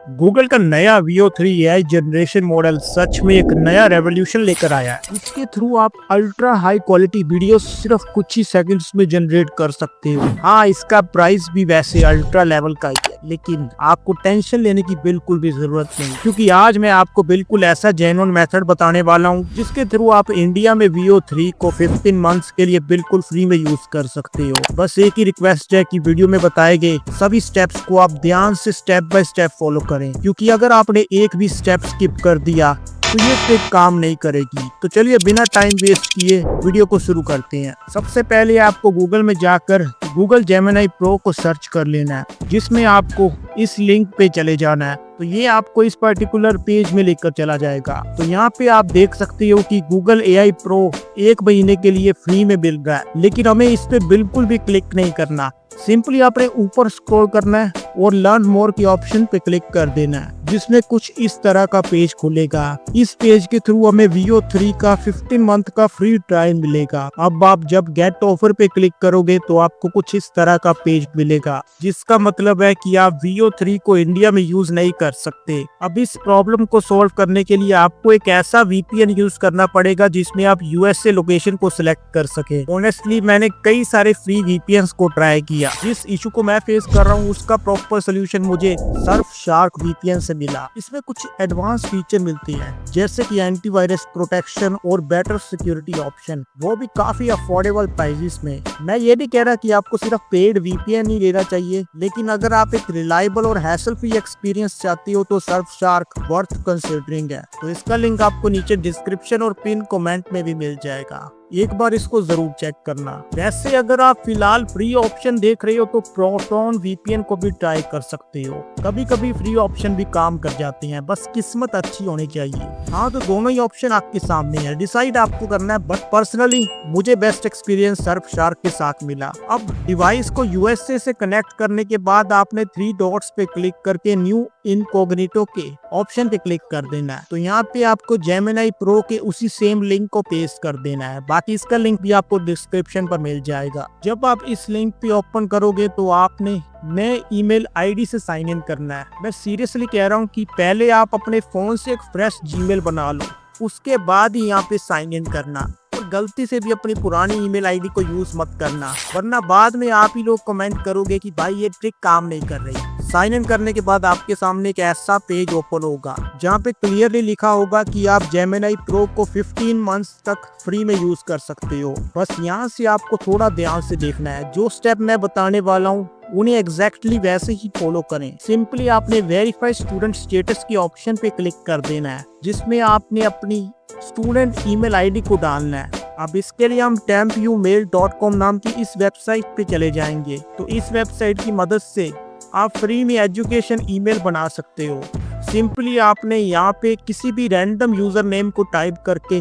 Google का नया Veo 3 AI generation model सच में एक नया रेवोल्यूशन लेकर आया है। इसके थ्रू आप अल्ट्रा हाई क्वालिटी वीडियो सिर्फ कुछ ही सेकंड्स में जनरेट कर सकते हो। हाँ, इसका प्राइस भी वैसे अल्ट्रा लेवल का ही है, लेकिन आपको टेंशन लेने की बिल्कुल भी जरूरत नहीं, क्योंकि आज मैं आपको बिल्कुल ऐसा जेन्युइन मेथड बताने वाला हूँ जिसके थ्रू आप इंडिया में Veo 3 को 15 मंथ्स के लिए बिल्कुल फ्री में यूज कर सकते हो। बस एक ही रिक्वेस्ट है कि वीडियो में बताए गए सभी स्टेप्स को आप ध्यान से स्टेप बाय स्टेप फॉलो करें, क्योंकि अगर आपने एक भी स्टेप स्किप कर दिया तो ये ट्रिक काम नहीं करेगी। तो चलिए बिना टाइम वेस्ट किए वीडियो को शुरू करते हैं। सबसे पहले आपको गूगल में जाकर गूगल जेमिनी प्रो को सर्च कर लेना है, जिसमें आपको इस लिंक पे चले जाना है। तो ये आपको इस पर्टिकुलर पेज में लेकर चला जाएगा। तो यहाँ पे आप देख सकते हो कि गूगल AI प्रो 1 महीने के लिए फ्री में मिल रहा है, लेकिन हमें इस पे बिल्कुल भी क्लिक नहीं करना। सिंपली आपने ऊपर स्क्रॉल करना है और लर्न मोर के ऑप्शन पे क्लिक कर देना है, जिसमें कुछ इस तरह का पेज खुलेगा। इस पेज के थ्रू हमें Veo 3 का 15 मंथ का फ्री ट्रायल मिलेगा। अब आप जब गेट ऑफर पे क्लिक करोगे तो आपको कुछ इस तरह का पेज मिलेगा, जिसका मतलब है कि आप Veo 3 को इंडिया में यूज नहीं कर सकते। अब इस प्रॉब्लम को सॉल्व करने के लिए आपको एक ऐसा VPN यूज करना पड़ेगा जिसमें आप USA लोकेशन को सिलेक्ट कर सके। ऑनेस्टली मैंने कई सारे फ्री VPNs को ट्राई किया। जिस इशू को मैं फेस कर रहा हूँ उसका प्रॉपर सोल्यूशन मुझे सर्फशार्क VPN से मिला। इसमें कुछ एडवांस फीचर मिलती हैं, जैसे कि एंटीवायरस प्रोटेक्शन और बेटर सिक्योरिटी ऑप्शन, वो भी काफी अफोर्डेबल प्राइसेस में। मैं ये नहीं कह रहा कि आपको सिर्फ पेड VPN ही लेना चाहिए, लेकिन अगर आप एक रिलायबल और हैसल फ्री एक्सपीरियंस चाहती हो तो सर्फशार्क वर्थ कंसिडरिंग है। तो इसका लिंक आपको नीचे डिस्क्रिप्शन और पिन कमेंट में भी मिल जाएगा, एक बार इसको जरूर चेक करना। वैसे अगर आप फिलहाल फ्री ऑप्शन देख रहे हो तो प्रोटॉन VPN को भी ट्राई कर सकते हो। कभी कभी फ्री ऑप्शन भी काम कर जाते हैं, बस किस्मत अच्छी होनी चाहिए। हाँ, तो दोनों ही ऑप्शन आपके सामने है, डिसाइड आपको करना है। बट पर्सनली मुझे बेस्ट एक्सपीरियंस सर्फशार्क के साथ मिला। अब डिवाइस को USA से कनेक्ट करने के बाद आपने 3 डॉट्स पे क्लिक करके न्यू इनकॉग्निटो के ऑप्शन पे क्लिक कर देना है। तो यहाँ पे आपको जेमिनी प्रो के उसी सेम लिंक को पेस्ट कर देना है। बाकी इसका लिंक भी आपको डिस्क्रिप्शन पर मिल जाएगा। जब आप इस लिंक पे ओपन करोगे तो आपने नए ईमेल ID से साइन इन करना है। मैं सीरियसली कह रहा हूँ कि पहले आप अपने फोन से एक फ्रेश Gmail बना लो, उसके बाद ही यहाँ पे साइन इन करना। और गलती से भी अपनी पुरानी ईमेल ID को यूज मत करना, वरना बाद में आप ही लोग कमेंट करोगे कि भाई ये ट्रिक काम नहीं कर रही। साइन इन करने के बाद आपके सामने एक ऐसा पेज ओपन होगा जहाँ पे क्लियरली लिखा होगा कि आप जेमिनी प्रो को 15 मंथ्स तक फ्री में यूज कर सकते हो। बस यहाँ से आपको थोड़ा ध्यान से देखना है। जो स्टेप मैं बताने वाला हूँ उन्हें एग्जैक्टली वैसे ही फॉलो करें। सिंपली आपने वेरीफाई स्टूडेंट स्टेटस के ऑप्शन पे क्लिक कर देना है, जिसमें आपने अपनी स्टूडेंट ईमेल ID को डालना है। अब इसके लिए हम tempumail.com नाम की इस वेबसाइट पे चले जाएंगे। तो इस वेबसाइट की मदद से आप फ्री में एजुकेशन ईमेल बना सकते हो। सिंपली आपने यहाँ पे किसी भी रैंडम यूजर नेम को टाइप करके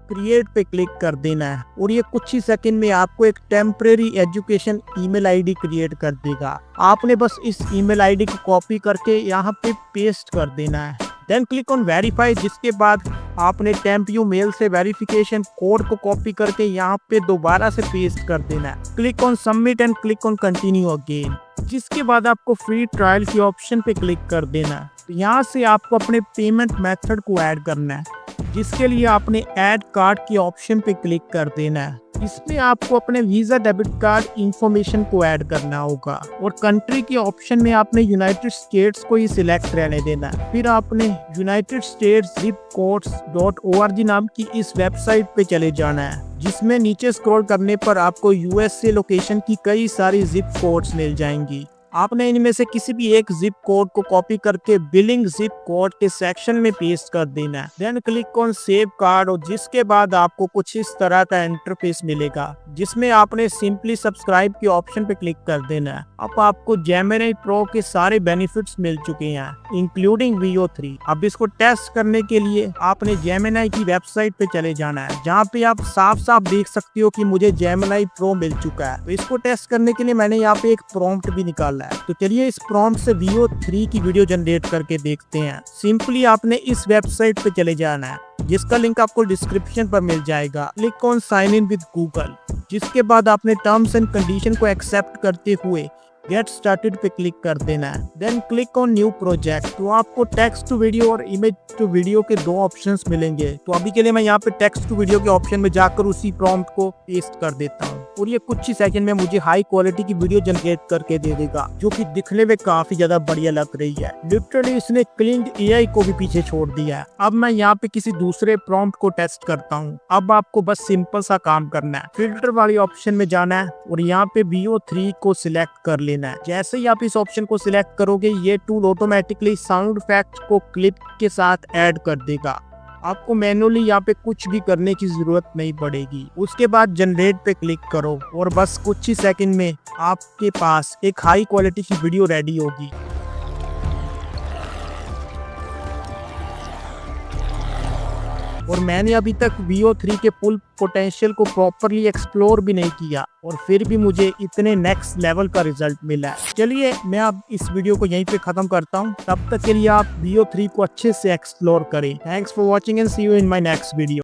क्रिएट पे क्लिक कर देना है, और ये कुछ ही सेकंड में आपको एक temporary education email ID create कर देगा। आपने बस इस ईमेल ID को कॉपी करके यहाँ पे पेस्ट कर देना है। देन क्लिक ऑन वेरीफाई, जिसके बाद आपने टेम्प्यूमेल से वेरिफिकेशन कोड को कॉपी करके यहाँ पे दोबारा से पेस्ट कर देना है। Click on submit and click on continue again, जिसके बाद आपको फ्री ट्रायल के ऑप्शन पे क्लिक कर देना है। तो यहाँ से आपको अपने पेमेंट मेथड को ऐड करना है, जिसके लिए आपने ऐड कार्ड के ऑप्शन पे क्लिक कर देना है। इसमें आपको अपने वीजा डेबिट कार्ड इंफॉर्मेशन को ऐड करना होगा, और कंट्री के ऑप्शन में आपने यूनाइटेड स्टेट्स को ही सिलेक्ट रहने देना है। फिर आपने यूनाइटेड स्टेट्स zipcodes.org नाम की इस वेबसाइट पे चले जाना है, जिसमें नीचे स्क्रॉल करने पर आपको USA लोकेशन की कई सारी जिप कोड्स मिल जाएंगी। आपने इनमें से किसी भी एक जिप कोड को कॉपी करके बिलिंग जिप कोड के सेक्शन में पेस्ट कर देना है। Then click on save card, और जिसके बाद आपको कुछ इस तरह का इंटरफेस मिलेगा, जिसमें आपने सिंपली सब्सक्राइब के ऑप्शन पे क्लिक कर देना है। अब आपको जेमिनी प्रो के सारे बेनिफिट्स मिल चुके हैं, इंक्लूडिंग Veo 3। अब इसको टेस्ट करने के लिए आपने जेमिनी की वेबसाइट पे चले जाना है, जहाँ पे आप साफ साफ देख सकते हो कि मुझे जेमिनी प्रो मिल चुका है। तो इसको टेस्ट करने के लिए मैंने यहाँ पे एक प्रॉम्प्ट भी निकाला है। तो चलिए इस प्रॉम्प्ट से Veo 3 की वीडियो जनरेट करके देखते हैं। सिंपली आपने इस वेबसाइट पे चले जाना है, जिसका लिंक आपको डिस्क्रिप्शन पर मिल जाएगा। Click on sign in with Google, जिसके बाद आपने टर्म्स एंड कंडीशन को एक्सेप्ट करते हुए गेट स्टार्टेड पे क्लिक कर देना है। Then click on new project. तो आपको टेक्स्ट टू वीडियो और इमेज टू वीडियो के दो ऑप्शंस मिलेंगे। तो अभी के लिए मैं यहाँ पे टेक्स्ट टू वीडियो के ऑप्शन में जाकर उसी प्रॉम्प्ट को पेस्ट कर देता हूँ और ये कुछ ही सेकंड में मुझे हाई क्वालिटी की वीडियो जनरेट करके दे देगा, जो कि दिखने में काफी ज्यादा बढ़िया लग रही है। लिटरली इसने क्लीन एआई को भी पीछे छोड़ दिया है। अब मैं यहाँ पे किसी दूसरे प्रॉम्प्ट को टेस्ट करता हूँ। अब आपको बस सिंपल सा काम करना है, फिल्टर वाली ऑप्शन में जाना है और यहाँ पे VO3 को सिलेक्ट कर लेना है। जैसे ही आप इस ऑप्शन को सिलेक्ट करोगे ये टूल ऑटोमेटिकली साउंड इफेक्ट को क्लिप के साथ ऐड कर देगा। आपको मैनुअली यहाँ पे कुछ भी करने की जरूरत नहीं पड़ेगी। उसके बाद जनरेट पे क्लिक करो और बस कुछ ही सेकंड में आपके पास एक हाई क्वालिटी की वीडियो रेडी होगी। और मैंने अभी तक VO3 के फुल पोटेंशियल को प्रॉपरली एक्सप्लोर भी नहीं किया और फिर भी मुझे इतने नेक्स्ट लेवल का रिजल्ट मिला है। चलिए मैं अब इस वीडियो को यहीं पे खत्म करता हूँ। तब तक के लिए आप VO3 को अच्छे से एक्सप्लोर करें। Thanks for watching and see you in my next video.